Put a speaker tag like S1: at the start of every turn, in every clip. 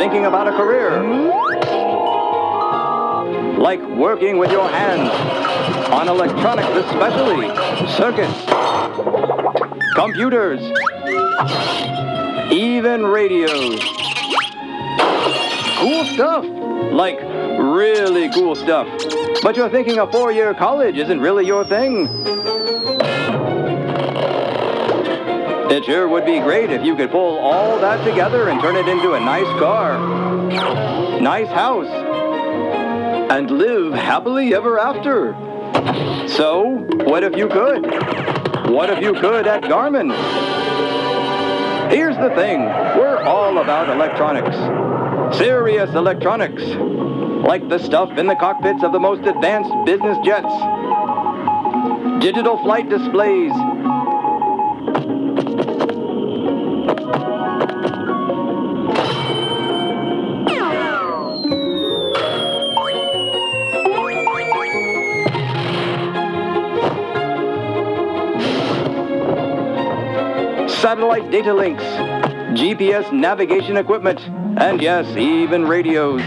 S1: thinking about a career, like working with your hands on electronics especially, circuits, computers, even radios. Cool stuff, like really cool stuff. But you're thinking a 4-year college isn't really your thing. It sure would be great if you could pull all that together and turn it into a nice car, nice house, and live happily ever after. So, what if you could? What if you could at Garmin? Here's the thing, we're all about electronics. Serious electronics. Like the stuff in the cockpits of the most advanced business jets. Digital flight displays. Satellite data links, GPS navigation equipment, and yes, even radios.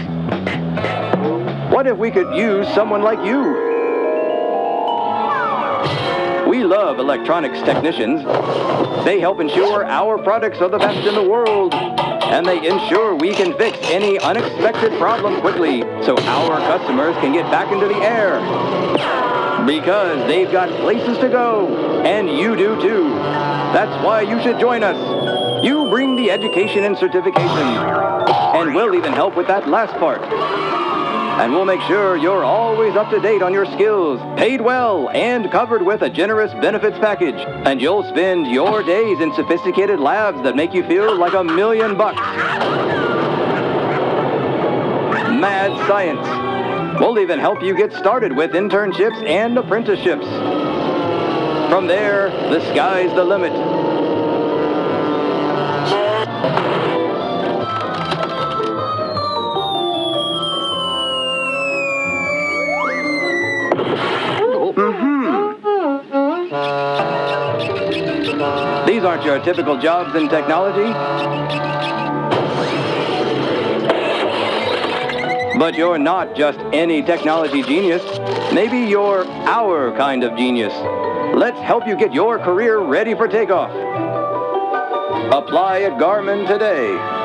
S1: What if we could use someone like you? We love electronics technicians. They help ensure our products are the best in the world, and they ensure we can fix any unexpected problem quickly so our customers can get back into the air. Because they've got places to go, and you do too. That's why you should join us. You bring the education and certification, and we'll even help with that last part. And we'll make sure you're always up to date on your skills, paid well, and covered with a generous benefits package. And you'll spend your days in sophisticated labs that make you feel like $1 million. Mad science. We'll even help you get started with internships and apprenticeships. From there, the sky's the limit. These aren't your typical jobs in technology. But you're not just any technology genius. Maybe you're our kind of genius. Let's help you get your career ready for takeoff. Apply at Garmin today.